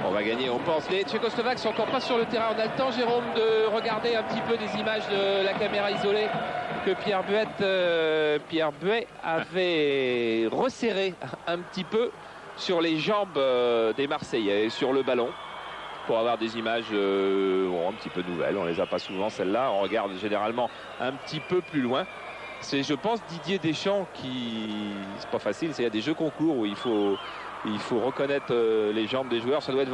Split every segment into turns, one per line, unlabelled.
On va gagner, on pense. Les Tchécoslovaques sont encore pas sur le terrain. On a le temps, Jérôme, de regarder un petit peu des images de la caméra isolée que Pierre Buet avait resserré un petit peu sur les jambes des Marseillais, sur le ballon, pour avoir des images un petit peu nouvelles. On les a pas souvent, celles-là. On regarde généralement un petit peu plus loin. C'est, je pense, Didier Deschamps qui... C'est pas facile, il y a des jeux concours où il faut reconnaître les jambes des joueurs. Ça doit être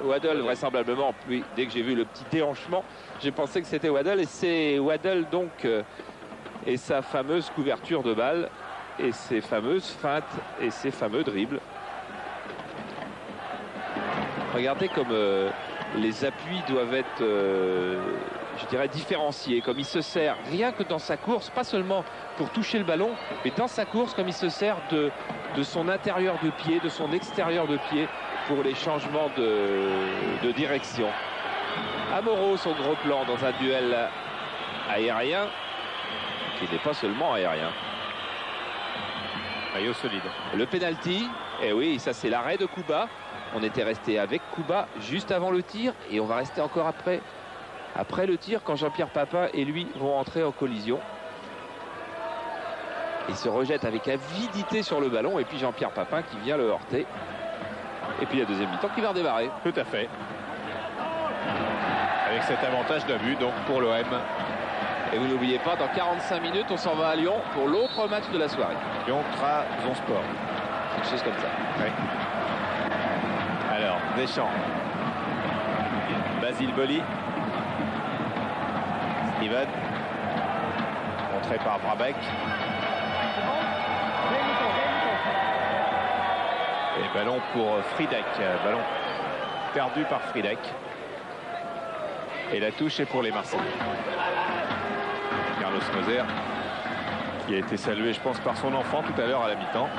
Waddle vraisemblablement. Puis, dès que j'ai vu le petit déhanchement, j'ai pensé que c'était Waddle. Et c'est Waddle donc et sa fameuse couverture de balle et ses fameuses feintes et ses fameux dribbles. Regardez comme les appuis doivent être, je dirais, différenciés. Comme il se sert, rien que dans sa course, pas seulement pour toucher le ballon, mais dans sa course, comme il se sert de son intérieur de pied, de son extérieur de pied, pour les changements de direction. Amoro, son gros plan dans un duel aérien, qui n'est pas seulement aérien.
Maillot solide.
Le penalty, et oui, ça c'est l'arrêt de Kuba. On était resté avec Kuba juste avant le tir et on va rester encore après le tir quand Jean-Pierre Papin et lui vont entrer en collision. Il se rejette avec avidité sur le ballon et puis Jean-Pierre Papin qui vient le heurter. Et puis la deuxième mi-temps qui va redémarrer.
Tout à fait. Avec cet avantage d'un but donc pour l'OM.
Et vous n'oubliez pas, dans 45 minutes, on s'en va à Lyon pour l'autre match de la soirée.
Lyon-Trabzonspor.
Quelque chose comme ça.
Oui. Alors, Deschamps. Basile Boli. Steven. Montré par Brabec. Et ballon pour Friedek. Ballon perdu par Friedek. Et la touche est pour les Marseillais. Carlos Moser, qui a été salué, je pense, par son enfant tout à l'heure à la mi-temps.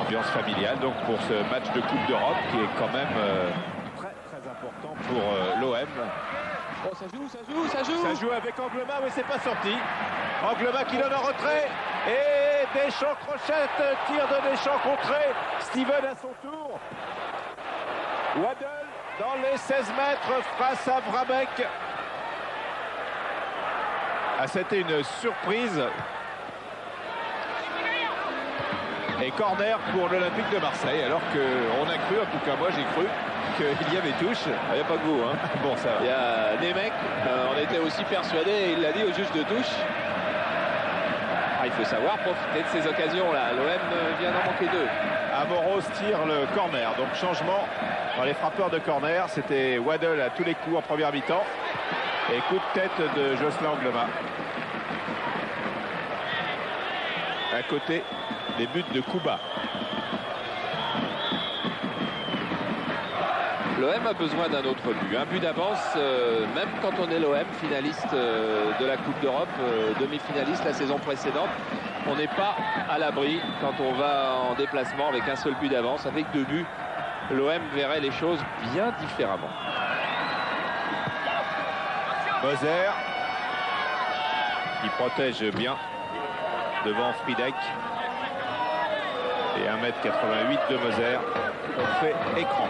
Ambiance familiale donc pour ce match de Coupe d'Europe qui est quand même très important pour l'OM.
Oh, ça joue.
Ça joue avec Anglema, mais c'est pas sorti. Anglema qui donne un retrait. Et Deschamps crochette, tir de Deschamps contré. Steven à son tour. Waddle dans les 16 mètres face à Vrabec. Ah, c'était une surprise. Et corner pour l'Olympique de Marseille, alors qu'on a cru, en tout cas moi j'ai cru, qu'il y avait touche.
Il n'y a pas de goût. Hein.
Bon, ça va.
Il y a des mecs, on était aussi persuadés, il l'a dit au juge de touche. Il faut savoir profiter de ces occasions-là. L'OM vient d'en manquer deux.
Amoros tire le corner, donc changement dans les frappeurs de corner. C'était Waddle à tous les coups en première mi-temps. Et coup de tête de Jocelyn Anglema. À côté des buts de Kuba.
L'OM a besoin d'un autre but. Un but d'avance, même quand on est l'OM, finaliste de la Coupe d'Europe, demi-finaliste la saison précédente. On n'est pas à l'abri quand on va en déplacement avec un seul but d'avance. Avec deux buts, l'OM verrait les choses bien différemment.
Moser qui protège bien devant Friedek. Et 1m88 de Moser. On fait écran.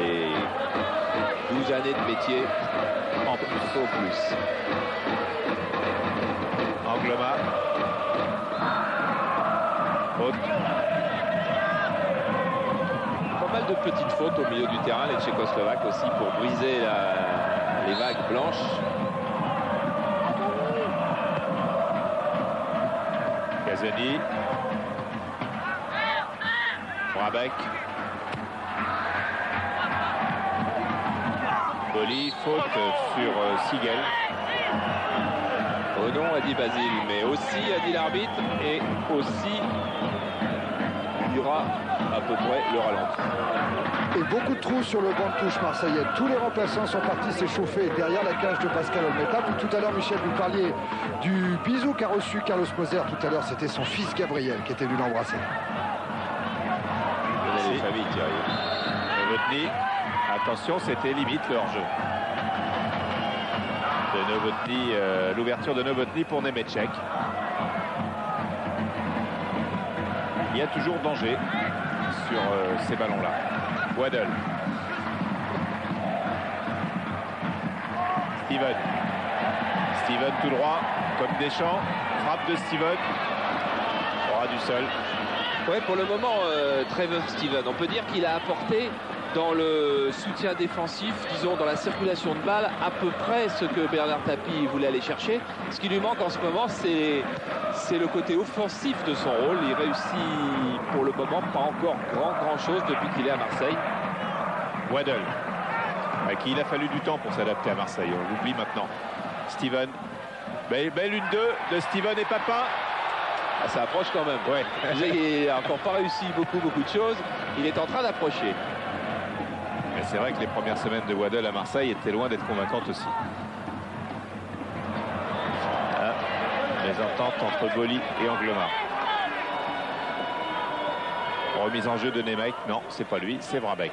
Et 12 années de métier en plus. Au plus.
Anglema. Faute.
Pas mal de petites fautes au milieu du terrain, les Tchécoslovaques aussi, pour briser les vagues blanches.
Kazani. Brabec. Boli, faute sur Sigel.
Oh non, a dit Basile, mais aussi a dit l'arbitre, et aussi il y aura à peu près le ralenti.
Et beaucoup de trous sur le banc de touche marseillais. Tous les remplaçants sont partis s'échauffer derrière la cage de Pascal Olmeta. Tout à l'heure, Michel, vous parliez du bisou qu'a reçu Carlos Moser. Tout à l'heure, c'était son fils Gabriel qui était venu l'embrasser.
Les familles, Thierry.
Novotny. Attention, c'était limite le hors-jeu. De Novotny, l'ouverture de Novotny pour Nemetchek. il y a toujours danger sur ces ballons-là. Waddle. Steven tout droit, comme Deschamps. Frappe de Steven. Aura du sol.
Ouais, pour le moment, Trevor Steven, on peut dire qu'il a apporté dans le soutien défensif, disons dans la circulation de balles, à peu près ce que Bernard Tapie voulait aller chercher. Ce qui lui manque en ce moment, c'est le côté offensif de son rôle. Il réussit pour le moment pas encore grand chose depuis qu'il est à Marseille.
Waddle, à qui il a fallu du temps pour s'adapter à Marseille. On l'oublie maintenant. Steven. Belle 1-2 de Steven et Papin.
Ah, ça approche quand même.
Ouais.
Il n'a encore pas réussi beaucoup de choses. Il est en train d'approcher.
Mais c'est vrai que les premières semaines de Waddle à Marseille étaient loin d'être convaincantes aussi. Ah, les ententes entre Boli et Anglomar. Remise en jeu de Nemec. Non, c'est pas lui, c'est Brabec.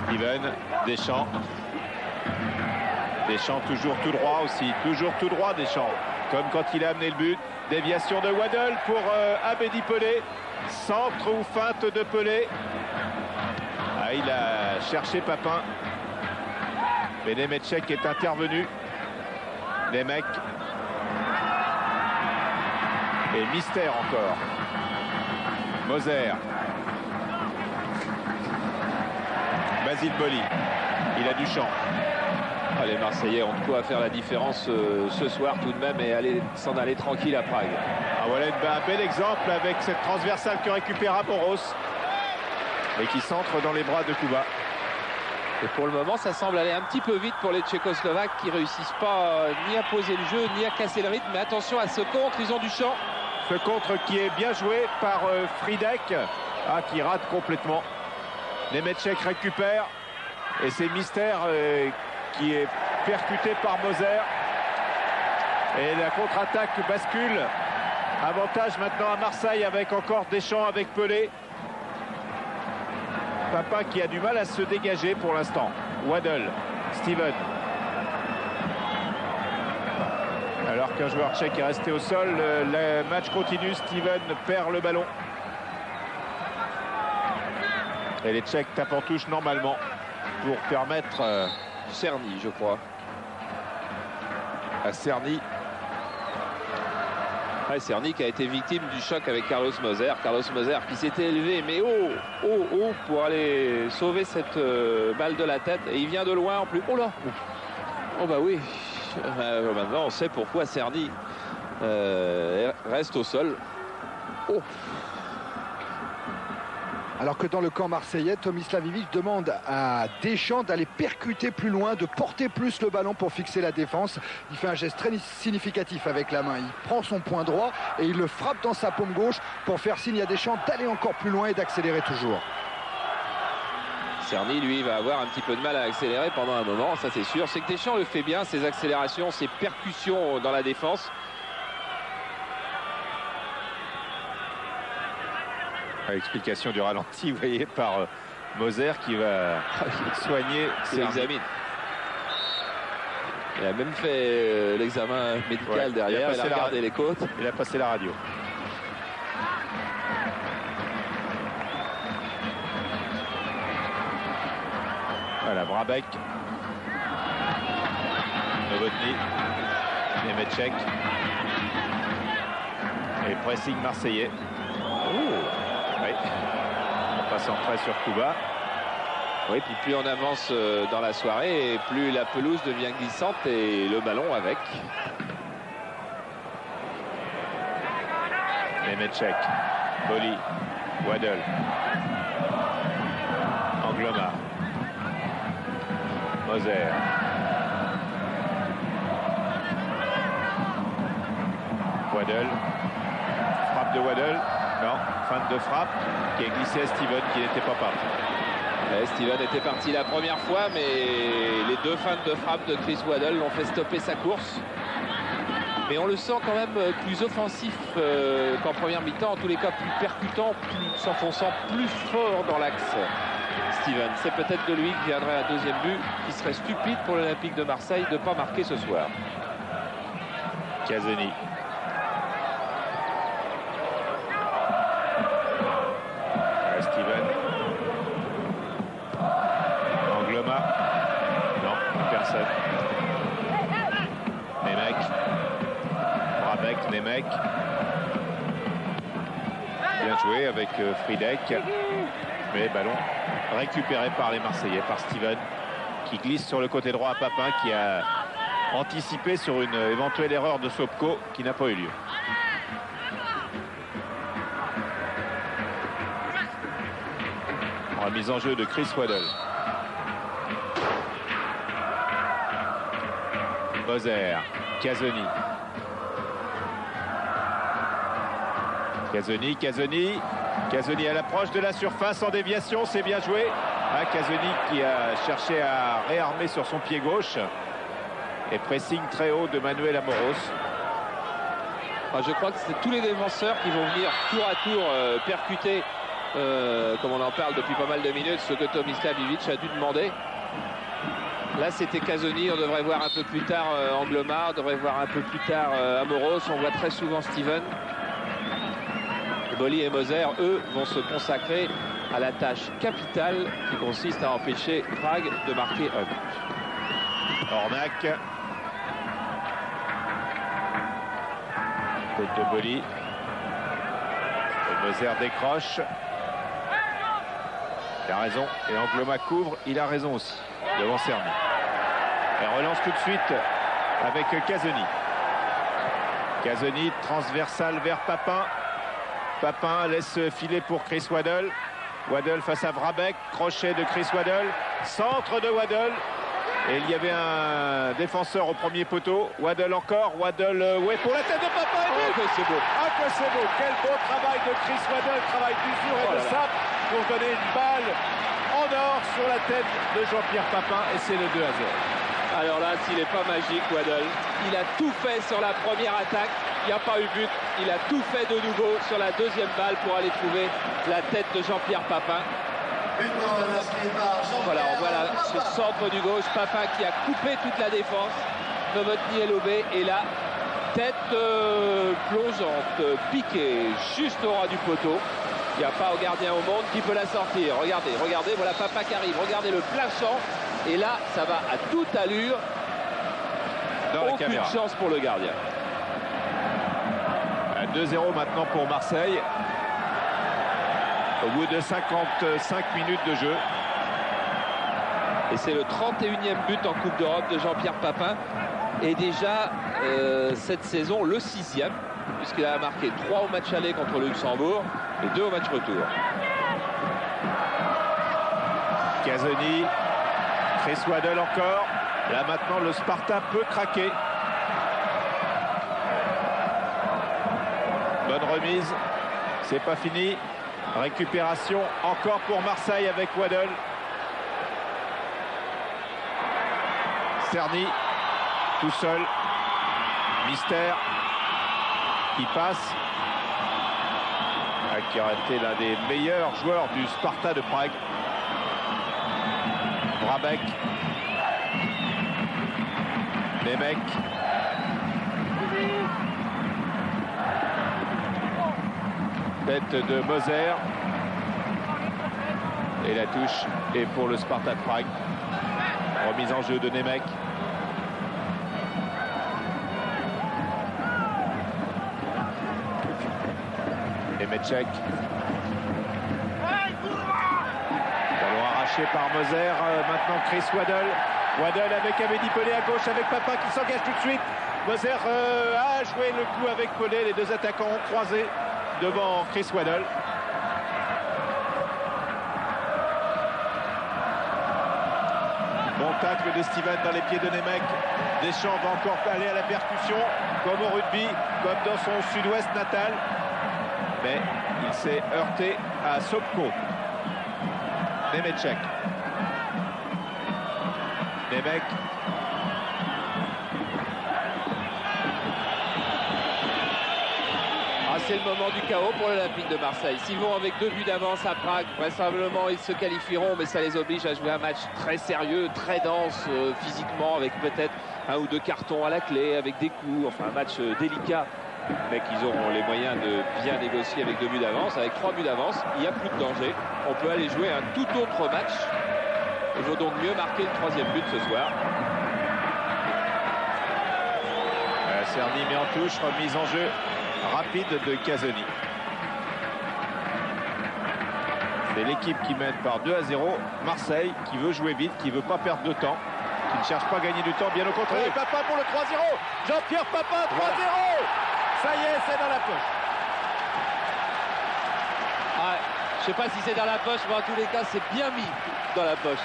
Steven, Deschamps. Deschamps toujours tout droit aussi, toujours tout droit Deschamps, comme quand il a amené le but. Déviation de Waddle pour Abedi Pelé. Centre ou feinte de Pelé. Ah, il a cherché Papin. Mais Nemeček est intervenu. Nemec. Et mystère encore. Moser. Basile Boli. Il a du champ.
Ah, les Marseillais ont de quoi faire la différence ce soir tout de même et s'en aller tranquille à Prague.
Ah, voilà un bel exemple avec cette transversale que récupère Amoros et qui centre dans les bras de Kuba.
Et pour le moment, ça semble aller un petit peu vite pour les Tchécoslovaques qui réussissent pas ni à poser le jeu ni à casser le rythme. Mais attention à ce contre, ils ont du champ.
Ce contre qui est bien joué par Fridek, qui rate complètement. Nemeček récupère et c'est Mystère qui est percuté par Moser. Et la contre-attaque bascule. Avantage maintenant à Marseille avec encore Deschamps avec Pelé. Papin qui a du mal à se dégager pour l'instant. Waddle, Steven. Alors qu'un joueur tchèque est resté au sol, le match continue. Steven perd le ballon. Et les Tchèques tapent en touche normalement pour permettre
Cerny, je crois.
à Cerny.
Ouais, Cerny qui a été victime du choc avec Carlos Moser. Carlos Moser qui s'était élevé, mais haut pour aller sauver cette balle de la tête. Et il vient de loin en plus. Oh là! Oh bah oui. Maintenant, on sait pourquoi Cerny reste au sol. Oh!
Alors que dans le camp marseillais, Tomislav Ivic demande à Deschamps d'aller percuter plus loin, de porter plus le ballon pour fixer la défense. Il fait un geste très significatif avec la main. Il prend son poing droit et il le frappe dans sa paume gauche pour faire signe à Deschamps d'aller encore plus loin et d'accélérer toujours.
Cerny, lui, va avoir un petit peu de mal à accélérer pendant un moment, ça c'est sûr. C'est que Deschamps le fait bien, ses accélérations, ses percussions dans la défense.
Explication du ralenti, vous voyez, par Moser qui va soigner.
Il examine. Il a même fait l'examen médical derrière, il a regardé les côtes.
Il a passé la radio. Voilà, Brabec. Novotny. Nemeček. Et pressing marseillais. Oui. On passe en près sur Kuba.
Oui, puis plus on avance dans la soirée, et plus la pelouse devient glissante et le ballon avec.
Nemeček, Boli, Waddle, Anglomar, Moser. Waddle, frappe de Waddle. Non, feinte de frappe qui est glissée à Steven qui n'était pas parti.
Steven était parti la première fois, mais les deux feintes de frappe de Chris Waddle l'ont fait stopper sa course. Mais on le sent quand même plus offensif qu'en première mi-temps, en tous les cas plus percutant, s'enfonçant plus fort dans l'axe. Steven. C'est peut-être de lui que viendrait un deuxième but qui serait stupide pour l'Olympique de Marseille de ne pas marquer ce soir.
Casoni. Steven. Angloma. Non, personne. Nemec. Brabec, Nemec. Bien joué avec Friedek. Mais ballon récupéré par les Marseillais, par Steven, qui glisse sur le côté droit à Papin, qui a anticipé sur une éventuelle erreur de Sopko qui n'a pas eu lieu. Remise en jeu de Chris Waddle. Moser, Casoni. Casoni à l'approche de la surface en déviation, c'est bien joué. Casoni qui a cherché à réarmer sur son pied gauche. Et pressing très haut de Manuel Amoros.
Je crois que c'est tous les défenseurs qui vont venir tour à tour percuter, comme on en parle depuis pas mal de minutes, ce que Tomislav Ivic a dû demander. Là, c'était Casoni. On devrait voir un peu plus tard Angloma, on devrait voir un peu plus tard Amoros. On voit très souvent Steven. Boli et Moser, eux, vont se consacrer à la tâche capitale qui consiste à empêcher Prague de marquer un but.
Ornac. Faute de Boli. Et Moser décroche. Il a raison. Et Angloma couvre. Il a raison aussi. Devant Cerny. Et relance tout de suite avec Casoni. Casoni, transversal vers Papin. Papin laisse filer pour Chris Waddle. Waddle face à Vrabec. Crochet de Chris Waddle. Centre de Waddle. Et il y avait un défenseur au premier poteau. Waddle encore. Waddle, ouais, pour la tête de Papin.
Oh, que c'est beau.
Ah, que c'est beau. Quel beau travail de Chris Waddle. Travail d'usure et de sape pour donner une balle en or sur la tête de Jean-Pierre Papin. Et c'est le 2-0.
Alors là, s'il n'est pas magique, Waddle, il a tout fait sur la première attaque. Il n'y a pas eu but. Il a tout fait de nouveau sur la deuxième balle pour aller trouver la tête de Jean-Pierre Papin. Voilà, on voit là, ce centre du gauche, Papin qui a coupé toute la défense. Novotny est lobé et là, tête plongeante, piquée, juste au ras du poteau. Il n'y a pas au gardien au monde qui peut la sortir. Regardez, voilà Papin qui arrive. Regardez le plein champ. Et là, ça va à toute allure. Aucune chance pour le gardien.
2-0 maintenant pour Marseille. Au bout de 55 minutes de jeu.
Et c'est le 31e but en Coupe d'Europe de Jean-Pierre Papin. Et déjà, cette saison, le 6e. Puisqu'il a marqué 3 au match aller contre le Luxembourg et 2 au match retour.
Casoni. Chris Waddle encore. Là maintenant, le Sparta peut craquer. Bonne remise. C'est pas fini. Récupération encore pour Marseille avec Waddle. Cerny. Tout seul. Mystère. Qui passe. Qui aurait été l'un des meilleurs joueurs du Sparta de Prague. Brabec. Nemec. Tête de Moser. Et la touche est pour le Sparta de Prague. Remise en jeu de Nemec. Nemeček. Ballon arraché par Moser. Maintenant Chris Waddle. Waddle avec Amédi Pelé à gauche avec Papin qui s'engage tout de suite. Moser a joué le coup avec Pelé. Les deux attaquants ont croisé devant Chris Waddle. Bon tacle de Steven dans les pieds de Nemec. Deschamps va encore aller à la percussion, comme au rugby, comme dans son sud-ouest natal. Mais il s'est heurté à Sopko. Nemeček. Nemec.
c'est le moment du chaos pour l'Olympique de Marseille. S'ils vont avec 2 buts d'avance à Prague, vraisemblablement ils se qualifieront, mais ça les oblige à jouer un match très sérieux, très dense physiquement, avec peut-être 1 ou 2 cartons à la clé, avec des coups, enfin un match délicat. Mais qu'ils auront les moyens de bien négocier avec 2 buts d'avance. Avec 3 buts d'avance, il n'y a plus de danger. On peut aller jouer un tout autre match. Il vaut donc mieux marquer le 3e but ce soir.
Cerny met en touche, remise en jeu rapide de Casoni. C'est l'équipe qui mène par 2-0. Marseille qui veut jouer vite, qui ne veut pas perdre de temps, qui ne cherche pas à gagner du temps, bien au contraire. Papin pour le 3-0. Jean-Pierre Papin, 3-0. Ça y est, c'est dans la poche.
Ouais, je ne sais pas si c'est dans la poche, mais en tous les cas, c'est bien mis dans la poche.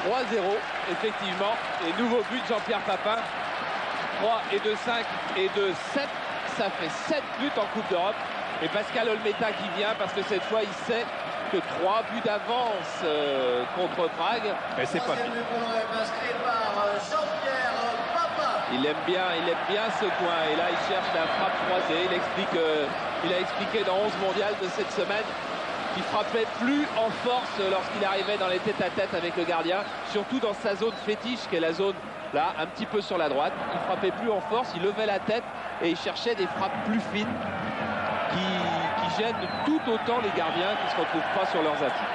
3-0, effectivement. Et nouveau but de Jean-Pierre Papin. 3 et 2, 5 et 2, 7. Ça fait 7 buts en Coupe d'Europe. Et Pascal Olmeta qui vient parce que cette fois, il sait que 3 buts d'avance contre Prague.
Mais c'est pas fini.
Il aime bien ce coin. Et là, il cherche la frappe croisée. Il a expliqué dans 11 mondiales de cette semaine qu'il frappait plus en force lorsqu'il arrivait dans les tête-à-tête avec le gardien. Surtout dans sa zone fétiche, qui est la zone là, un petit peu sur la droite. Il frappait plus en force, il levait la tête et il cherchait des frappes plus fines qui gênent tout autant les gardiens qui ne se retrouvent pas sur leurs appuis.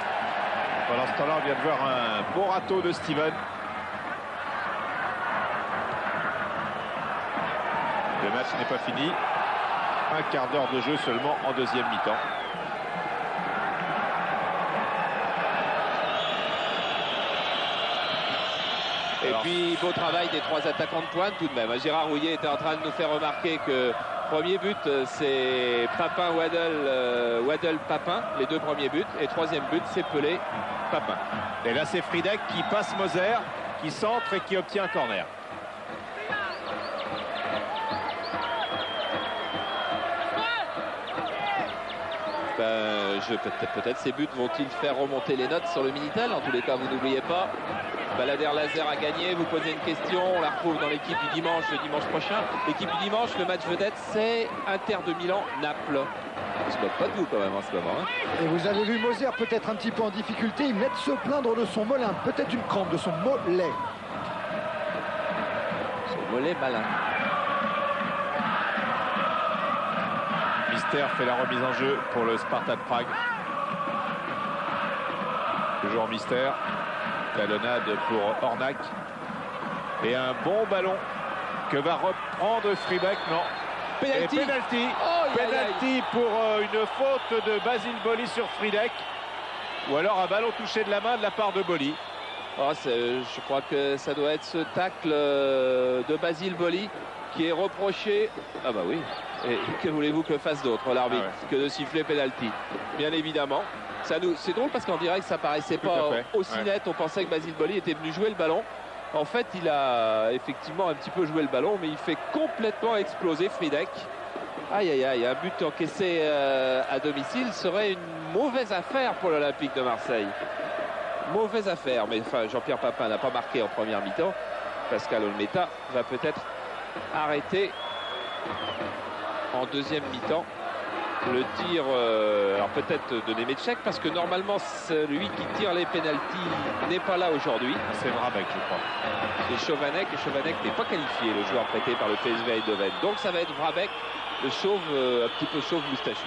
Pendant ce temps-là, on vient de voir un beau râteau de Steven. Le match n'est pas fini. Un quart d'heure de jeu seulement en 2e mi-temps.
Et puis, beau travail des 3 attaquants de pointe tout de même. Gérard Rouillet était en train de nous faire remarquer que premier but, c'est Papin, Waddle, Papin, les 2 premiers buts. Et 3e but, c'est Pelé, Papin.
Et là, c'est Friedek qui passe Moser, qui centre et qui obtient un corner.
Peut-être ces buts vont-ils faire remonter les notes sur le Minitel. En tous les cas, vous n'oubliez pas, Balader Laser a gagné. Vous posez une question, on la retrouve dans l'équipe du dimanche, le dimanche prochain. L'équipe du dimanche, le match vedette, c'est Inter de Milan-Naples. On se moque pas de vous quand même en ce moment. Hein.
Et vous avez vu Moser peut-être un petit peu en difficulté. Il venait de se plaindre de son mollet, peut-être une crampe de son mollet.
Son mollet malin.
Mister fait la remise en jeu pour le Sparta de Prague. Toujours Mister. Talonnade pour Ornac. Et un bon ballon que va reprendre Friedek. Non.
Penalty.
Et penalty.
Oh,
Penalty pour une faute de Basile Boli sur Friedek. Ou alors un ballon touché de la main de la part de Boli.
Oh, je crois que ça doit être ce tacle de Basile Boli qui est reproché. Ah bah oui. Et que voulez-vous que fasse d'autre l'arbitre que de siffler penalty? Bien évidemment. C'est drôle parce qu'en direct ça paraissait pas aussi net. On pensait que Basile Boli était venu jouer le ballon. En fait, il a effectivement un petit peu joué le ballon, mais il fait complètement exploser Friedek. Aïe aïe aïe, un but encaissé à domicile serait une mauvaise affaire pour l'Olympique de Marseille. Mauvaise affaire, mais enfin, Jean-Pierre Papin n'a pas marqué en première mi-temps. Pascal Olmeta va peut-être arrêter en 2e mi-temps le tir, alors peut-être de Nemetchek, parce que normalement celui qui tire les pénaltys n'est pas là aujourd'hui.
C'est Vrabek, je crois.
C'est Chovanec, et Chovanec n'est pas qualifié, le joueur prêté par le PSV Eindhoven. Donc ça va être Vrabek, le chauve, un petit peu chauve moustachu.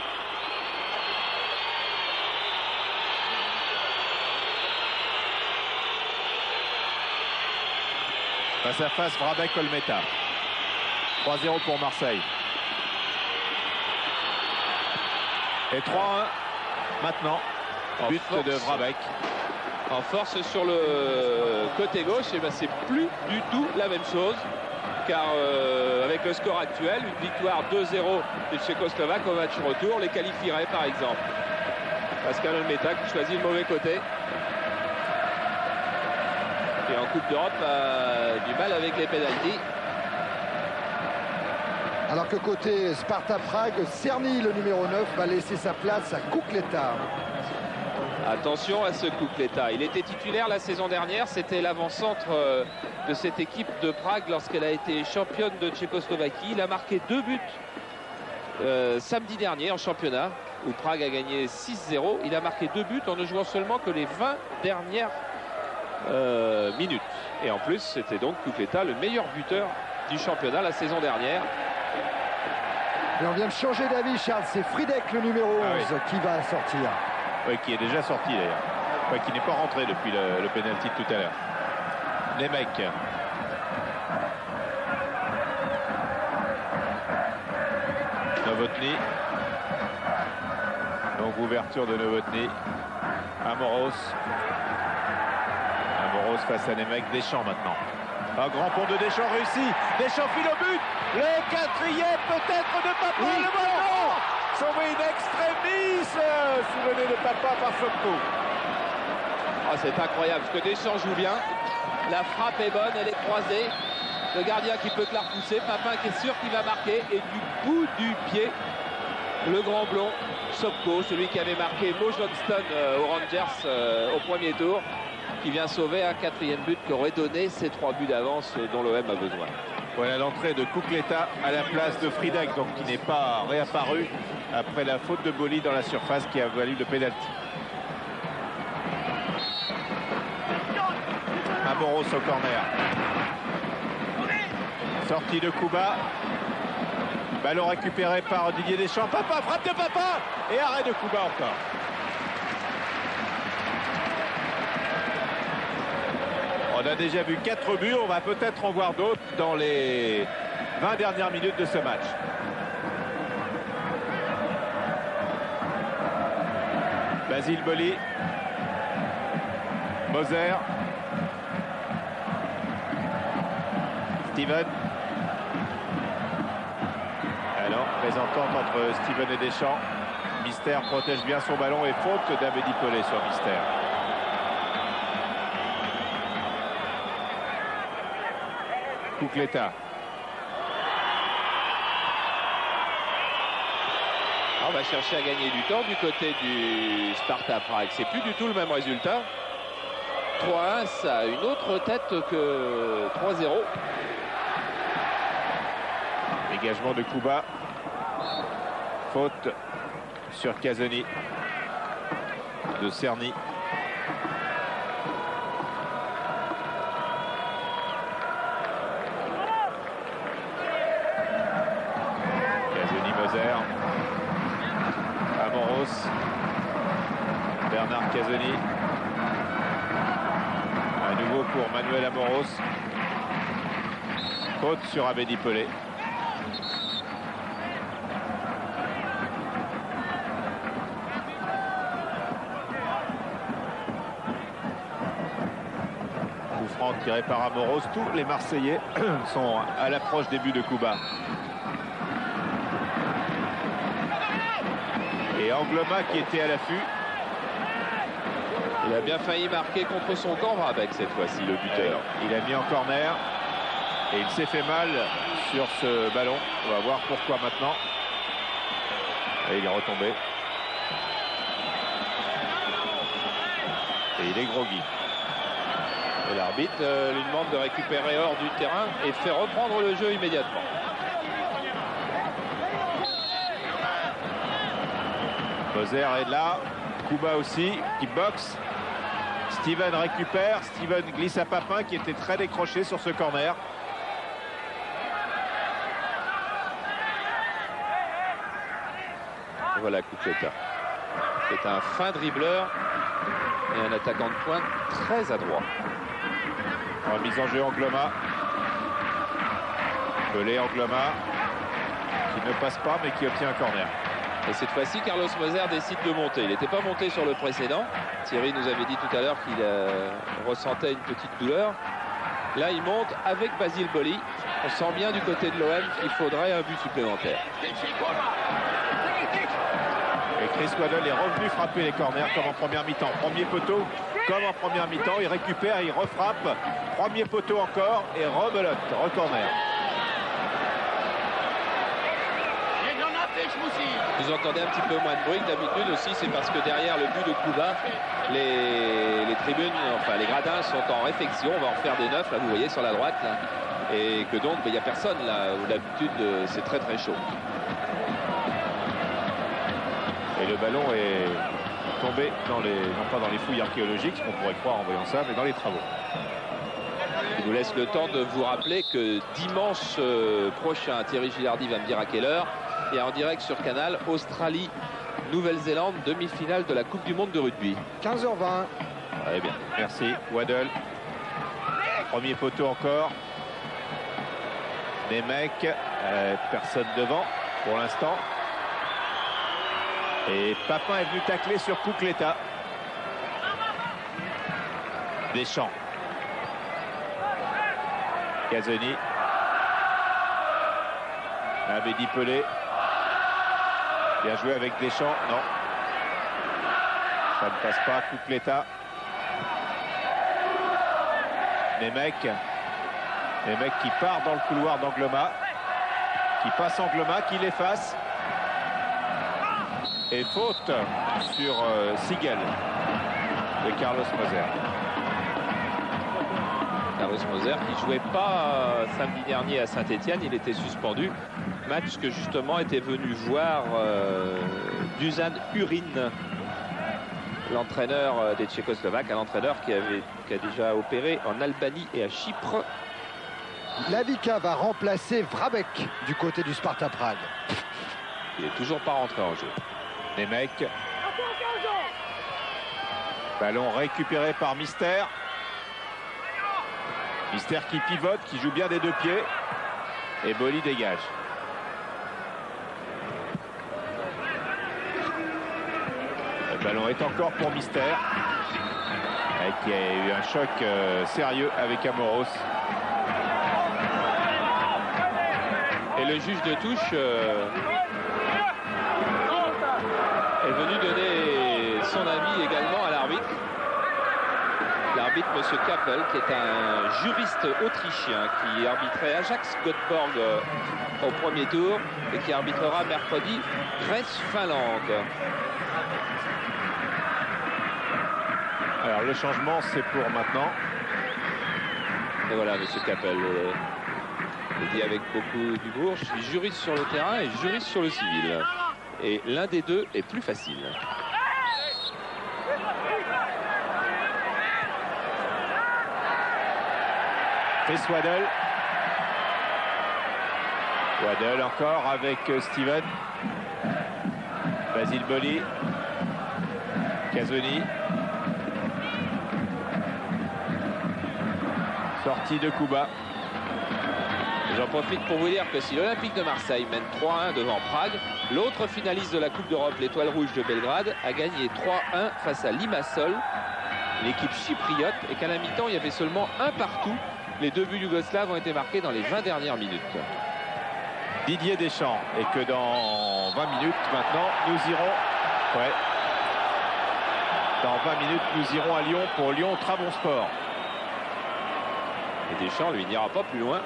Face à face, Vrabek-Olmeta. 3-0 pour Marseille. Et 3-1 maintenant. But de Vrabek.
En force sur le côté gauche, et ben c'est plus du tout la même chose. Car avec le score actuel, une victoire 2-0 des Tchécoslovaques au match retour les qualifierait par exemple. Pascal Olmeta qui choisit le mauvais côté. Et en Coupe d'Europe a du mal avec les pénaltys.
Alors que côté Sparta Prague, Cerny, le numéro 9, va laisser sa place à Kukleta.
Attention à ce Kukleta. Il était titulaire la saison dernière. C'était l'avant-centre de cette équipe de Prague lorsqu'elle a été championne de Tchécoslovaquie. Il a marqué 2 buts samedi dernier en championnat, où Prague a gagné 6-0. Il a marqué 2 buts en ne jouant seulement que les 20 dernières minutes. Et en plus, c'était donc Kukleta le meilleur buteur du championnat la saison dernière.
Et on vient de changer d'avis, Charles. C'est Fridek, le numéro 11, qui va sortir.
Oui, qui est déjà sorti d'ailleurs. Ouais, qui n'est pas rentré depuis le pénalty de tout à l'heure. Les mecs. Novotny. Donc ouverture de Novotny. Amoros. Amoros face à Nemec. Deschamps maintenant. Un grand pont de Deschamps réussi. Deschamps file au but. Le quatrième peut-être de Papa. Oui. Le ballon sauvé in extremis sous le nez de Papa par Sopko.
Oh, c'est incroyable parce que Deschamps joue bien. La frappe est bonne, elle est croisée. Le gardien qui peut que la repousser. Papin qui est sûr qu'il va marquer. Et du bout du pied, le grand blond, Sopko, celui qui avait marqué Mo Johnston aux Rangers au premier tour, qui vient sauver un 4e but qui aurait donné ces 3 buts d'avance dont l'OM a besoin.
Voilà l'entrée de Kukleta à la place de Fridek, donc qui n'est pas réapparu après la faute de Boli dans la surface qui a valu le pénalty. Amoros au corner. Sortie de Kuba. Ballon récupéré par Didier Deschamps. Papa, frappe de Papa. Et arrêt de Kuba encore. On a déjà vu 4 buts. On va peut-être en voir d'autres dans les 20 dernières minutes de ce match. Basile Boli. Moser. Steven. Alors, présentante entre Steven et Deschamps. Mister protège bien son ballon et faute d'Abedi Pelé sur Mister. Kukleta.
On va chercher à gagner du temps du côté du Sparta Prague. C'est plus du tout le même résultat. 3-1, ça a une autre tête que 3-0.
Dégagement de Kuba. Faute sur Casoni de Cerny. Casoni, Moser. Amoros. Bernard Casoni. À nouveau pour Manuel Amoros. Faute sur Abedi Pelé. Tiré par Amoros. Tous les Marseillais sont à l'approche des buts de Kuba. Et Angloma qui était à l'affût.
Il a bien failli marquer contre son camp Vrabec cette fois-ci, le buteur.
Il a mis en corner et il s'est fait mal sur ce ballon. On va voir pourquoi maintenant. Et il est retombé. Et il est groggy.
Et l'arbitre lui demande de récupérer hors du terrain et fait reprendre le jeu immédiatement.
Moser est là. Kuba aussi qui boxe. Steven récupère. Steven glisse à Papin qui était très décroché sur ce corner.
Voilà Kukleta. C'est un fin dribbleur et un attaquant de pointe très adroit.
Remise en jeu Angloma. Pelé Angloma qui ne passe pas mais qui obtient un corner.
Et cette fois-ci, Carlos Moser décide de monter. Il n'était pas monté sur le précédent. Thierry nous avait dit tout à l'heure qu'il ressentait une petite douleur. Là, il monte avec Basile Boli. On sent bien du côté de l'OM qu'il faudrait un but supplémentaire.
Et Chris Waddle est revenu frapper les corners comme en première mi-temps. Premier poteau comme en première mi-temps. Il récupère, il refrappe. Premier poteau encore et rebelote, recorner.
Vous entendez un petit peu moins de bruit que d'habitude aussi, c'est parce que derrière le but de Kuba, les tribunes, enfin les gradins sont en réfection. On va en faire des neufs, là vous voyez sur la droite, là. Et que donc il n'y a personne là où d'habitude c'est très très chaud.
le ballon est tombé dans les, non pas dans les fouilles archéologiques, ce qu'on pourrait croire en voyant ça, mais dans les travaux.
Je vous laisse le temps de vous rappeler que dimanche prochain, Thierry Gilardi va me dire à quelle heure, et en direct sur Canal, Australie, Nouvelle-Zélande, demi-finale de la Coupe du Monde de rugby.
15h20.
Très bien, merci. Waddle. Premier poteau encore. Les mecs, personne devant pour l'instant. Et Papin est venu tacler sur Cucletta. Deschamps. Casoni. Abedi Pelé. Bien joué avec Deschamps. Non. Ça ne passe pas. Cucletta. Les mecs qui part dans le couloir d'Angloma. Qui passe Angloma, qui l'efface. Et faute sur Sigel de Carlos Moser.
Carlos Moser qui jouait pas samedi dernier à Saint-Etienne, il était suspendu. Match que justement était venu voir Dusan Urin, l'entraîneur des Tchécoslovaques, un entraîneur qui a déjà opéré en Albanie et à Chypre.
Lavica va remplacer Vrabek du côté du Sparta Prague.
Il est toujours pas rentré en jeu.
Les mecs. Ballon récupéré par Mystère. Mystère qui pivote, qui joue bien des deux pieds. Et Boli dégage. Le ballon est encore pour Mystère. Qui a eu un choc sérieux avec Amoros.
Et le juge de touche est venu donner son avis également à l'arbitre. L'arbitre, M. Kappel, qui est un juriste autrichien qui arbitrait Ajax Göteborg au premier tour et qui arbitrera mercredi Grèce-Finlande.
Alors le changement, c'est pour maintenant.
Et voilà, M. Kappel. Je dis avec beaucoup d'humour, je suis juriste sur le terrain et juriste sur le civil. Et l'un des deux est plus facile.
Chris Waddle. Waddle encore avec Steven. Basile Boli. Casoni. Sortie de Kuba.
J'en profite pour vous dire que si l'Olympique de Marseille mène 3-1 devant Prague, l'autre finaliste de la Coupe d'Europe, l'Étoile Rouge de Belgrade, a gagné 3-1 face à Limassol, l'équipe chypriote, et qu'à la mi-temps, il y avait seulement un partout. Les deux buts yougoslaves ont été marqués dans les 20 dernières minutes.
Didier Deschamps, et que dans 20 minutes maintenant, nous irons... Ouais. Dans 20 minutes, nous irons à Lyon pour Lyon Trabzonspor.
Et Deschamps, lui, n'ira pas plus loin.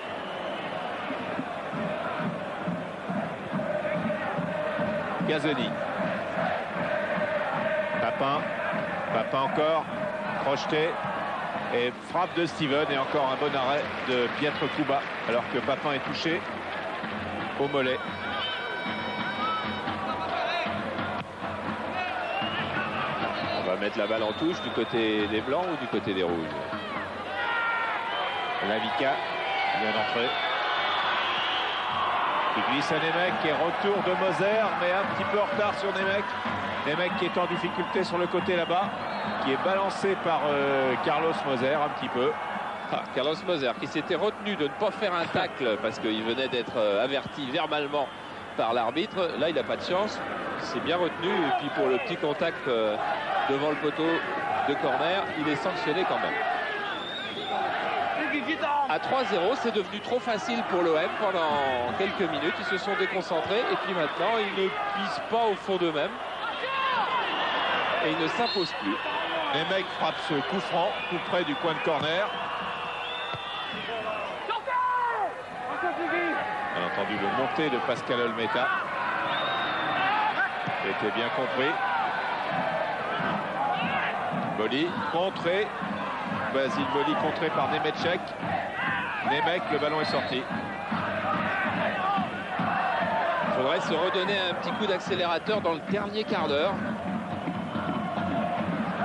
Gazoni. Papin encore. Crocheté. Et frappe de Steven. Et encore un bon arrêt de Pietre Kuba. Alors que Papin est touché au mollet.
On va mettre la balle en touche du côté des Blancs ou du côté des Rouges.
Lavica vient d'entrer. Il glisse à Nemec et retour de Moser, mais un petit peu en retard sur Nemec. Nemec qui est en difficulté sur le côté là-bas, qui est balancé par Carlos Moser un petit peu.
Carlos Moser qui s'était retenu de ne pas faire un tacle parce qu'il venait d'être averti verbalement par l'arbitre. Là, il n'a pas de chance. Il s'est bien retenu. Et puis pour le petit contact devant le poteau de corner, il est sanctionné quand même. À 3-0, c'est devenu trop facile pour l'OM pendant quelques minutes. Ils se sont déconcentrés et puis maintenant, ils ne puissent pas au fond d'eux-mêmes. Et ils ne s'imposent plus.
Les mecs frappent ce coup franc, tout près du coin de corner. Bien entendu, le monté de Pascal Olmeta. C'était bien compris. Boli, contré. Basile Boli contré par Nemecek. Nemec, le ballon est sorti.
faudrait se redonner un petit coup d'accélérateur dans le dernier quart d'heure.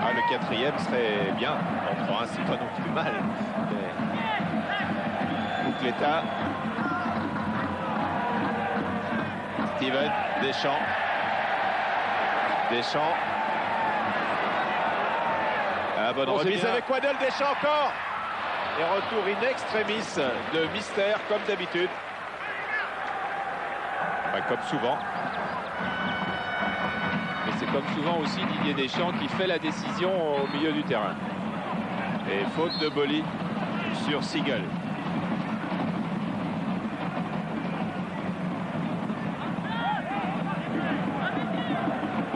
Ah, le 4e serait bien. En 3-1, c'est pas non plus mal. Boucleta. Steven, Deschamps. Deschamps. Ah, bonne remise avec Waddle, Deschamps encore. Et retour in extremis de Mystère, comme d'habitude. Enfin, comme souvent.
Mais c'est comme souvent aussi Didier Deschamps qui fait la décision au milieu du terrain.
Et faute de Boli sur Siegel.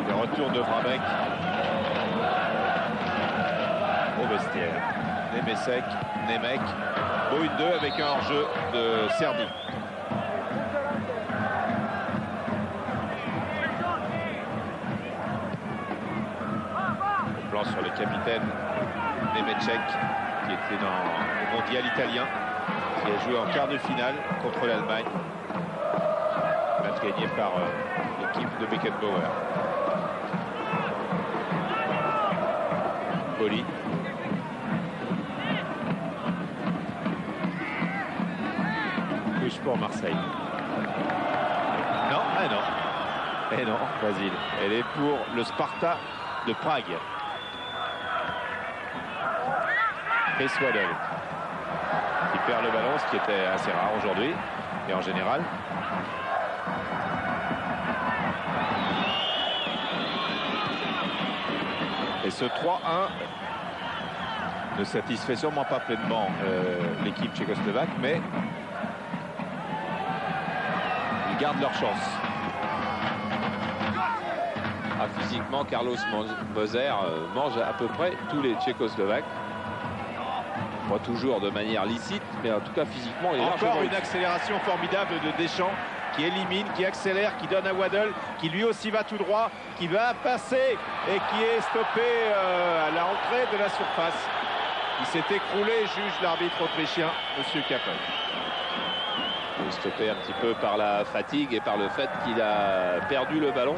Le retour de Vrabec au vestiaire. Nemesek, Nemec. Beau 1-2 avec un hors-jeu de Serbie. Plan sur le capitaine Nemecek qui était au mondial italien, qui a joué en quart de finale contre l'Allemagne, match gagné par l'équipe de Beckenbauer. Boli. Touche pour Marseille. Non, ah non. Et non, Basile. Elle est pour le Sparta de Prague. Chris Waddle qui perd le ballon, ce qui était assez rare aujourd'hui et en général. Et ce 3-1 ne satisfait sûrement pas pleinement l'équipe tchécoslovaque, mais ils gardent leur chance.
Ah, physiquement, Carlos Moser mange à peu près tous les Tchécoslovaques. Pas toujours de manière licite, mais en tout cas physiquement, il est
encore une accélération formidable de Deschamps qui élimine, qui accélère, qui donne à Waddle, qui lui aussi va tout droit, qui va passer et qui est stoppé à la rentrée de la surface. Il s'est écroulé, juge l'arbitre autrichien, Monsieur Kappel.
Il est stoppé un petit peu par la fatigue et par le fait qu'il a perdu le ballon.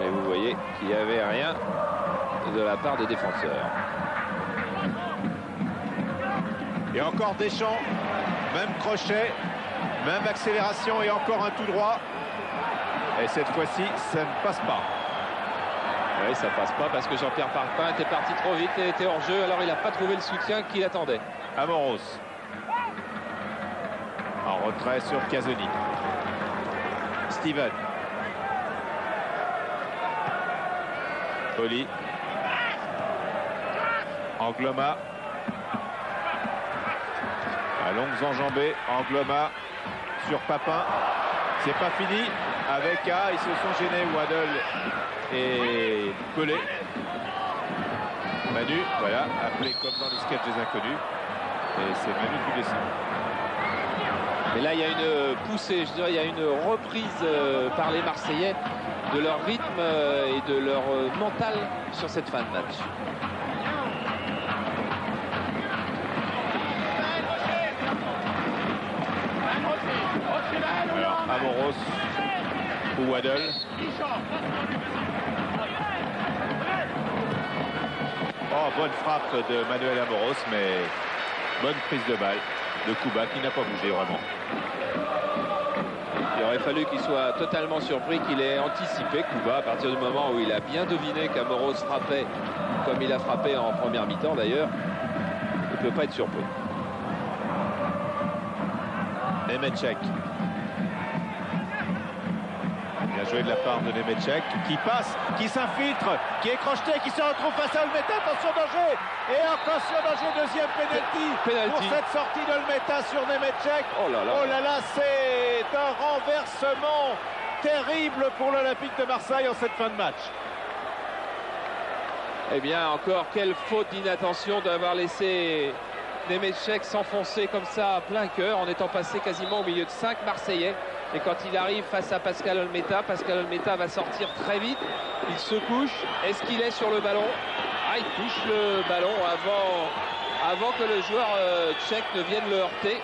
Et vous voyez qu'il n'y avait rien de la part des défenseurs.
Et encore Deschamps, même crochet, même accélération et encore un tout droit. Et cette fois-ci, ça ne passe pas.
Oui, ça passe pas parce que Jean-Pierre Papin était parti trop vite et était hors jeu. Alors il n'a pas trouvé le soutien qu'il attendait.
Amoros. En retrait sur Casoni. Steven. Boli. Angloma. À longues enjambées, Angloma sur Papin. C'est pas fini avec ils se sont gênés, Waddle et Pelé. Manu, voilà, appelé comme dans le sketch des inconnus. Et c'est Manu qui descend.
Et là, il y a une poussée, je dirais, il y a une reprise par les Marseillais de leur rythme et de leur mental sur cette fin de match.
Alors, Amoros ou Waddle. Oh, bonne frappe de Manuel Amoros, mais bonne prise de balle de Kuba qui n'a pas bougé vraiment.
Il aurait fallu qu'il soit totalement surpris, qu'il ait anticipé Kuba à partir du moment où il a bien deviné qu'Amoros frappait comme il a frappé en première mi-temps d'ailleurs. Il ne peut pas être surpris.
Nemecek. Bien joué de la part de Nemecek qui passe, qui s'infiltre, qui est crocheté, qui se retrouve face à Olmeta. Attention, danger. Et attention, danger, deuxième penalty pour cette sortie d'Olmeta sur Nemecek.
Oh là
là, c'est un renversement terrible pour l'Olympique de Marseille en cette fin de match.
Eh bien, encore quelle faute d'inattention d'avoir laissé Nemecek s'enfoncer comme ça à plein cœur en étant passé quasiment au milieu de 5 Marseillais. Et quand il arrive face à Pascal Olmeta va sortir très vite. Il se couche. Est-ce qu'il est sur le ballon? Ah, il touche le ballon avant que le joueur tchèque ne vienne le heurter.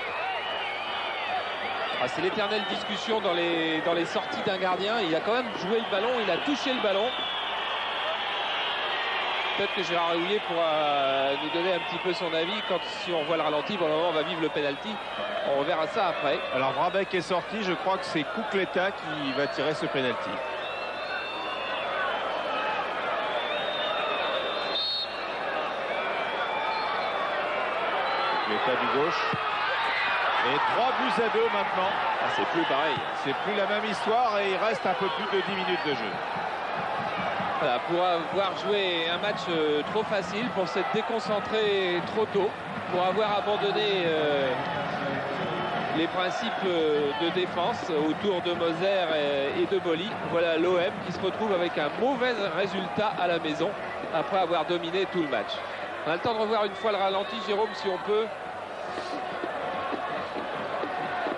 Ah, c'est l'éternelle discussion dans les sorties d'un gardien. Il a quand même joué le ballon, il a touché le ballon. Peut-être que Gérard Houllier pourra nous donner un petit peu son avis si on voit le ralenti. Pour le moment, on va vivre le penalty. On verra ça après.
Alors Vrabec est sorti, je crois que c'est Cucletta qui va tirer ce penalty. Cucletta du gauche. Et 3-2 maintenant.
Ah, c'est plus pareil.
C'est plus la même histoire et il reste un peu plus de 10 minutes de jeu.
Voilà, pour avoir joué un match trop facile, pour s'être déconcentré trop tôt, pour avoir abandonné les principes de défense autour de Moser et de Boli. Voilà l'OM qui se retrouve avec un mauvais résultat à la maison après avoir dominé tout le match. On a le temps de revoir une fois le ralenti, Jérôme, si on peut.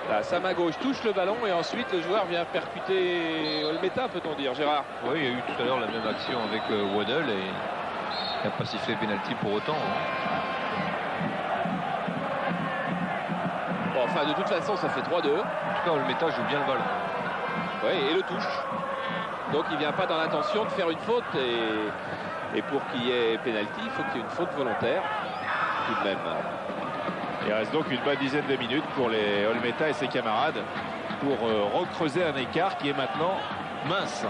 Là, sa main gauche touche le ballon et ensuite le joueur vient percuter Olmeta, peut-on dire, Gérard?
Oui, il y a eu tout à l'heure la même action avec Waddle et il n'a pas sifflé pénalty pour autant.
Bon, enfin, de toute façon, ça fait 3-2.
En tout cas, Olmeta joue bien le ballon.
Oui, et le touche. Donc il ne vient pas dans l'intention de faire une faute. Et pour qu'il y ait pénalty, il faut qu'il y ait une faute volontaire. Tout de même.
Il reste donc une bonne dizaine de minutes pour les Olmeta et ses camarades pour recreuser un écart qui est maintenant mince.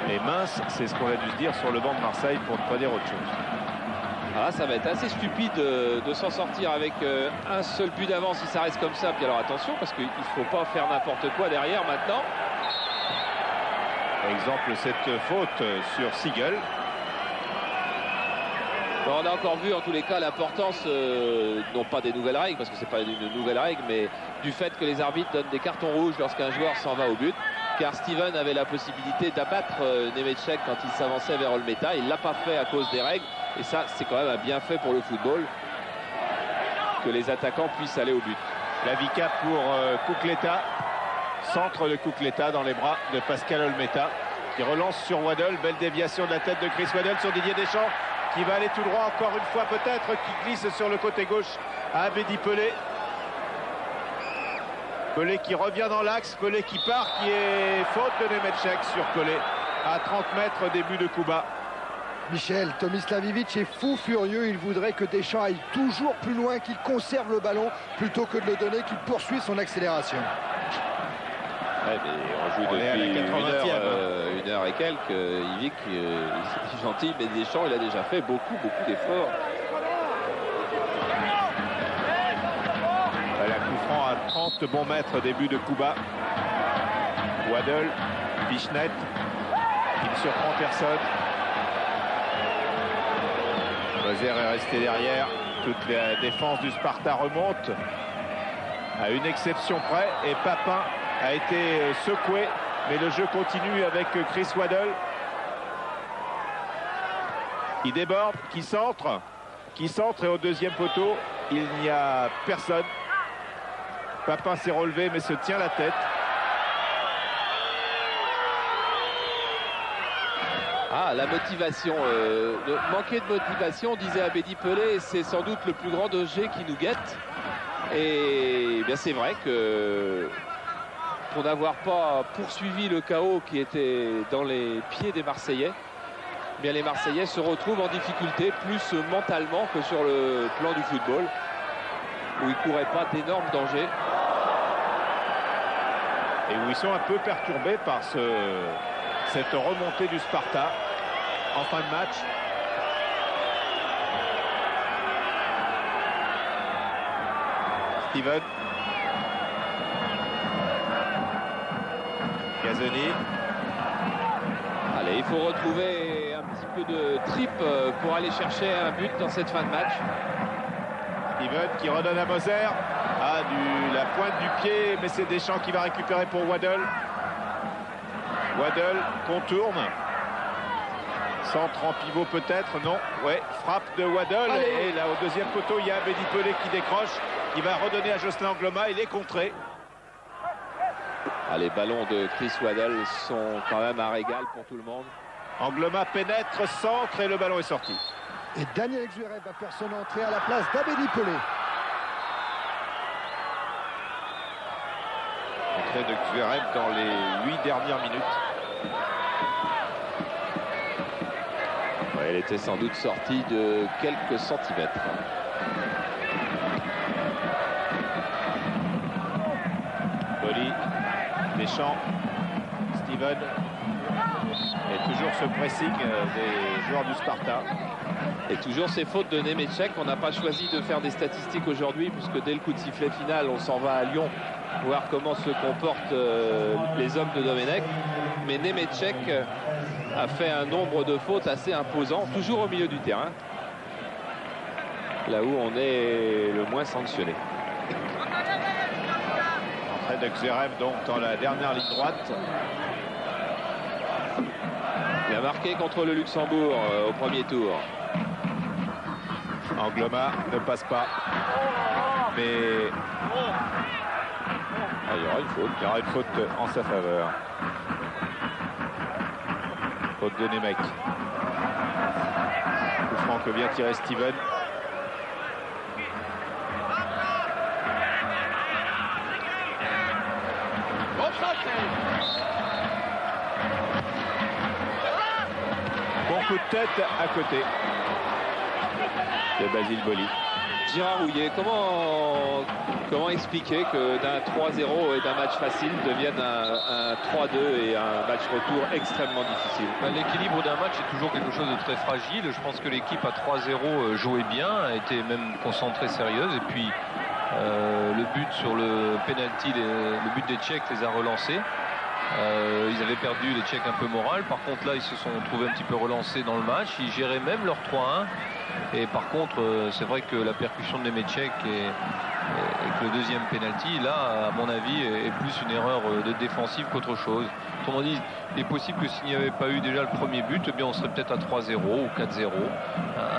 Et mince, c'est ce qu'on a dû se dire sur le banc de Marseille pour ne pas dire autre chose.
Ah, ça va être assez stupide de s'en sortir avec un seul but d'avance si ça reste comme ça. Puis alors attention, parce qu'il ne faut pas faire n'importe quoi derrière maintenant.
Par exemple, cette faute sur Siegel.
On a encore vu en tous les cas l'importance, non pas des nouvelles règles, parce que c'est pas une nouvelle règle, mais du fait que les arbitres donnent des cartons rouges lorsqu'un joueur s'en va au but. Car Steven avait la possibilité d'abattre Nemetchek quand il s'avançait vers Olmeta. Il ne l'a pas fait à cause des règles. Et ça, c'est quand même un bienfait pour le football que les attaquants puissent aller au but.
La Vica pour Cucletta. Centre de Cucletta dans les bras de Pascal Olmeta qui relance sur Waddle. Belle déviation de la tête de Chris Waddle sur Didier Deschamps qui va aller tout droit encore une fois peut-être, qui glisse sur le côté gauche à Abedi Pelé. Pelé qui revient dans l'axe, Pelé qui part, qui est faute de Nemetchek sur Pelé à 30 mètres début de coup bas.
Michel, Tomislavic est fou furieux, il voudrait que Deschamps aille toujours plus loin, qu'il conserve le ballon plutôt que de le donner, qu'il poursuive son accélération.
Ouais, mais on joue depuis une heure et quelques. Yvick, c'est gentil, mais Deschamps, il a déjà fait beaucoup d'efforts.
La coup franc à 30 bons mètres, début de coup bas. Waddle, Bichnet, qui ne surprend personne. Moser est resté derrière. Toute la défense du Sparta remonte à une exception près et Papin a été secoué, mais le jeu continue avec Chris Waddle qui déborde, qui centre et au deuxième poteau il n'y a personne. Papin s'est relevé mais se tient la tête.
Ah, la motivation, manquer de motivation, disait Abedi Pelé, c'est sans doute le plus grand danger qui nous guette. Et bien c'est vrai que pour n'avoir pas poursuivi le chaos qui était dans les pieds des Marseillais, bien les Marseillais se retrouvent en difficulté plus mentalement que sur le plan du football, où ils ne couraient pas d'énormes dangers.
Et où ils sont un peu perturbés par cette remontée du Sparta en fin de match. Steven. Gazoni.
Allez, il faut retrouver un petit peu de trip pour aller chercher un but dans cette fin de match.
Steven qui redonne à Moser. Ah, la pointe du pied, mais c'est Deschamps qui va récupérer pour Waddle. Waddle contourne. Centre en pivot peut-être, non. Ouais, frappe de Waddle. Allez. Et là, au deuxième poteau, il y a Abedi Pelé qui décroche. Il va redonner à Jocelyn Angloma. Il est contré.
Ah, les ballons de Chris Waddle sont quand même un régal pour tout le monde.
Angloma pénètre, centre et le ballon est sorti.
Et Daniel Exueret va faire son entrée à la place d'Abedi Pelé.
Entrée de Zverev dans les 8 dernières minutes.
Ouais, elle était sans doute sortie de quelques centimètres.
Boli, Deschamps, Steven. Et toujours ce pressing des joueurs du Sparta.
Et toujours ces fautes de Nemetchek. On n'a pas choisi de faire des statistiques aujourd'hui puisque dès le coup de sifflet final, on s'en va à Lyon voir comment se comportent les hommes de Domenech. Mais Nemetchek a fait un nombre de fautes assez imposant, toujours au milieu du terrain. Là où on est le moins sanctionné.
Entrée de Zverev donc dans la dernière ligne droite.
Il a marqué contre le Luxembourg au premier tour.
Angloma ne passe pas. Mais
Il y aura une faute.
il y aura une faute en sa faveur. Faute de Nemec. Coup franc que vient tirer Steven. Bon coup de tête à côté de Basile Boli.
Gérard Rouillet, comment expliquer que d'un 3-0 et d'un match facile devienne un 3-2 et un match retour extrêmement difficile?
L'équilibre d'un match est toujours quelque chose de très fragile. Je pense que l'équipe à 3-0 jouait bien, était même concentrée, sérieuse. Et puis le but sur le penalty, le but des Tchèques les a relancés. Ils avaient perdu, les Tchèques, un peu moral. Par contre là, ils se sont trouvés un petit peu relancés dans le match. Ils géraient même leur 3-1. Et par contre, c'est vrai que la percussion de Nemetchek et que le deuxième penalty, là, à mon avis, est plus une erreur de défensive qu'autre chose. Autrement dit, il est possible que s'il n'y avait pas eu déjà le premier but, eh bien, on serait peut-être à 3-0 ou 4-0.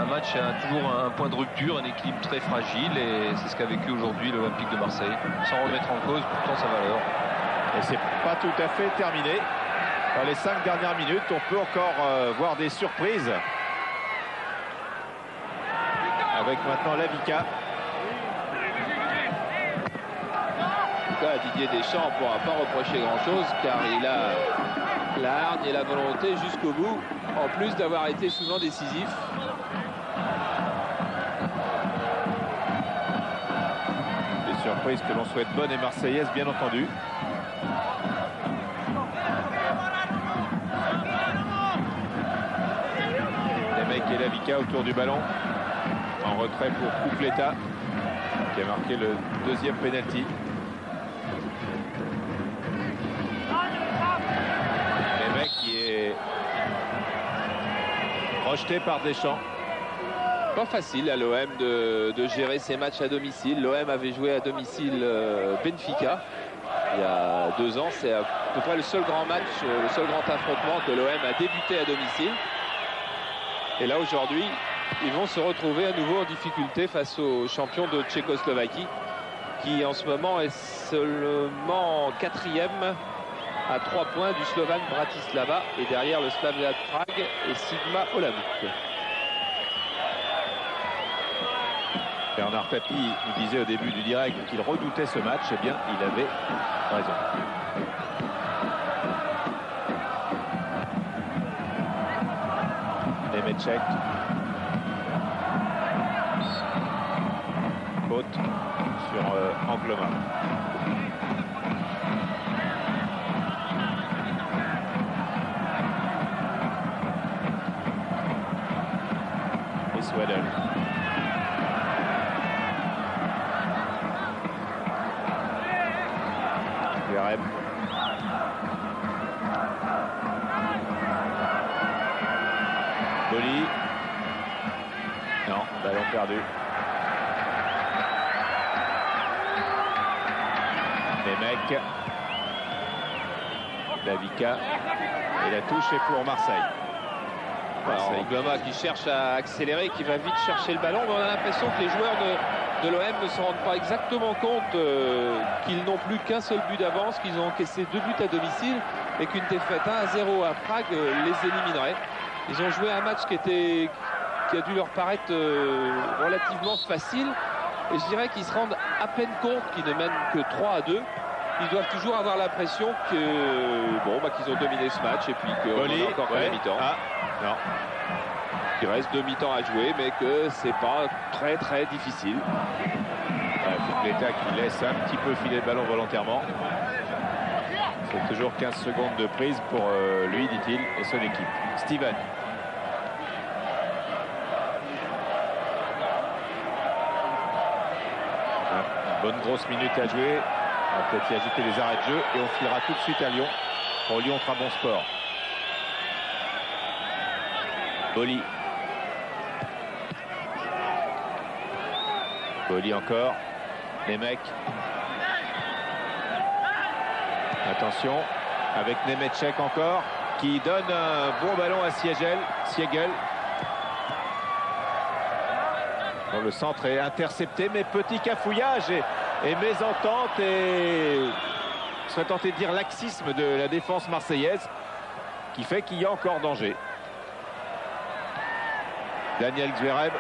Un match a toujours un point de rupture, un équilibre très fragile, et c'est ce qu'a vécu aujourd'hui l'Olympique de Marseille, sans remettre en cause pourtant sa valeur.
Et c'est pas tout à fait terminé. Dans les 5 dernières minutes, on peut encore voir des surprises. Avec maintenant Lavica.
En tout cas, à Didier Deschamps, on ne pourra pas reprocher grand-chose car il a la hargne et la volonté jusqu'au bout, en plus d'avoir été souvent décisif.
Des surprises que l'on souhaite bonnes et marseillaises, bien entendu. Les mecs et Lavica autour du ballon. En retrait pour Coupleta, qui a marqué le deuxième penalty. Les mecs qui est rejeté par Deschamps.
Pas facile à l'OM de gérer ses matchs à domicile. L'OM avait joué à domicile Benfica il y a 2 ans. C'est à peu près le seul grand match, le seul grand affrontement que l'OM a débuté à domicile. Et là aujourd'hui, ils vont se retrouver à nouveau en difficulté face aux champions de Tchécoslovaquie, qui en ce moment est seulement 4e à 3 points du Slovan Bratislava et derrière le Slavia Prague et Sigma Olomouc.
Bernard Tapie nous disait au début du direct qu'il redoutait ce match. Eh bien, il avait raison. Nemetchek. Faute sur Angloma. Et Swaddle. Zverev. Boli. Non, ballon perdu. Les mecs. Lavica. Et la touche est pour Marseille.
Alors, Angloma qui cherche à accélérer, qui va vite chercher le ballon, mais on a l'impression que les joueurs de l'OM ne se rendent pas exactement compte qu'ils n'ont plus qu'un seul but d'avance, qu'ils ont encaissé 2 buts à domicile et qu'une défaite 1-0 à Prague les éliminerait. Ils ont joué un match qui a dû leur paraître relativement facile, et je dirais qu'ils se rendent à peine compte qu'ils ne mènent que 3-2 ils doivent toujours avoir l'impression que bon, qu'ils ont dominé ce match et puis qu'on a encore qu'à la mi-temps.
Ah, non.
Il reste 2 mi-temps à jouer, mais que c'est pas très très difficile.
Kukleta qui laisse un petit peu filer le ballon volontairement. C'est toujours 15 secondes de prise pour lui, dit-il, et son équipe. Steven. Une bonne grosse minute à jouer. On va peut-être y ajouter les arrêts de jeu et on filera tout de suite à Lyon. Pour Lyon, très bon sport. Boli. Boli encore. Les mecs. Attention. Avec Nemetchek encore. Qui donne un bon ballon à Siegel. Bon, le centre est intercepté, mais petit cafouillage et mésentente et je serais tenté de dire laxisme de la défense marseillaise qui fait qu'il y a encore danger. Daniel Zverev.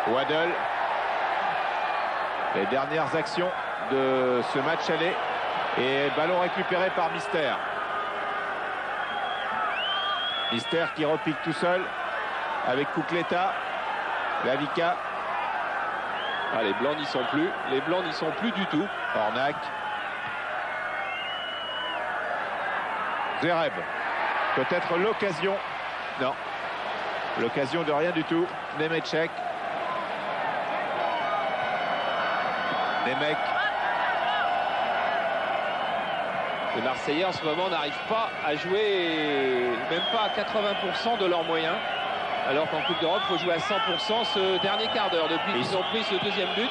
Waddle. Les dernières actions de ce match aller et ballon récupéré par Mister. Mister qui repique tout seul avec Kukleta. Lavika.
Ah, les blancs n'y sont plus. Les blancs n'y sont plus du tout.
Ornac. Zverev. Peut-être l'occasion. Non. L'occasion de rien du tout. Nemetchek. Nemek.
Les Marseillais en ce moment n'arrivent pas à jouer, même pas à 80% de leurs moyens. Alors qu'en Coupe d'Europe, il faut jouer à 100% ce dernier quart d'heure depuis qu'ils ont pris ce deuxième but.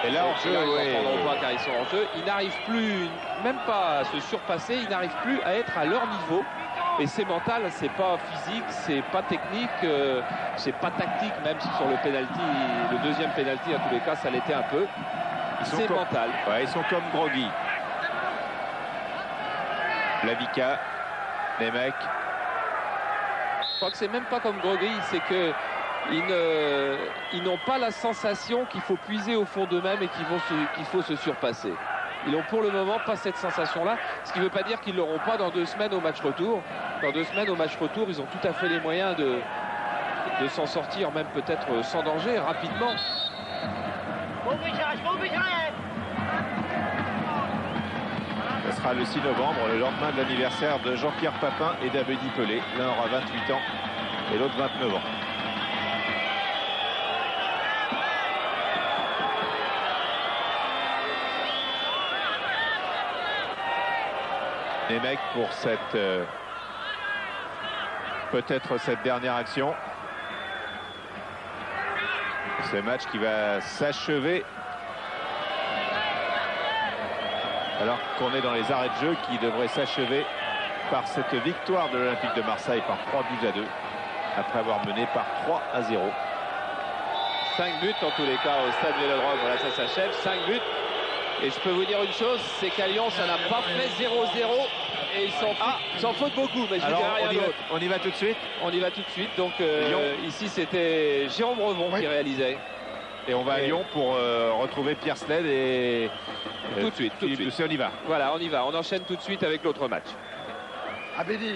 Et là, en jeu,
ils n'en prendront pas car ils sont en jeu. Ils n'arrivent plus, même pas à se surpasser, ils n'arrivent plus à être à leur niveau. Et c'est mental, c'est pas physique, c'est pas technique, c'est pas tactique, même si sur le penalty, le deuxième penalty, en tous les cas, ça l'était un peu. C'est mental.
Ouais, ils sont comme groggy. Lavika, les mecs.
Je crois que c'est même pas comme groggy, c'est que ils n'ont pas la sensation qu'il faut puiser au fond d'eux-mêmes et qu'il faut se surpasser. Ils n'ont pour le moment pas cette sensation-là, ce qui ne veut pas dire qu'ils ne l'auront pas dans 2 semaines au match retour. Dans 2 semaines au match retour, ils ont tout à fait les moyens de s'en sortir, même peut-être sans danger, rapidement.
Ce sera le 6 novembre, le lendemain de l'anniversaire de Jean-Pierre Papin et d'Abedi Pelé. L'un aura 28 ans et l'autre 29 ans. Les mecs pour cette peut-être cette dernière action. Ce match qui va s'achever alors qu'on est dans les arrêts de jeu qui devraient s'achever par cette victoire de l'Olympique de Marseille par 3-2 après avoir mené par 3-0.
5 buts en tous les cas au stade Vélodrome. Voilà, ça s'achève. 5 buts. Et je peux vous dire une chose, c'est qu'à Lyon, ça n'a pas fait 0-0. Et ils s'en foutent beaucoup, mais je ne dirai rien d'autre.
On y va tout de suite.
On y va tout de suite. Donc ici, c'était Jérôme Revon qui réalisait.
Et on va à Lyon pour retrouver Pierre Sled et
tout de suite.
On y va.
Voilà, on y va. On enchaîne tout de suite avec l'autre match.
Abedi.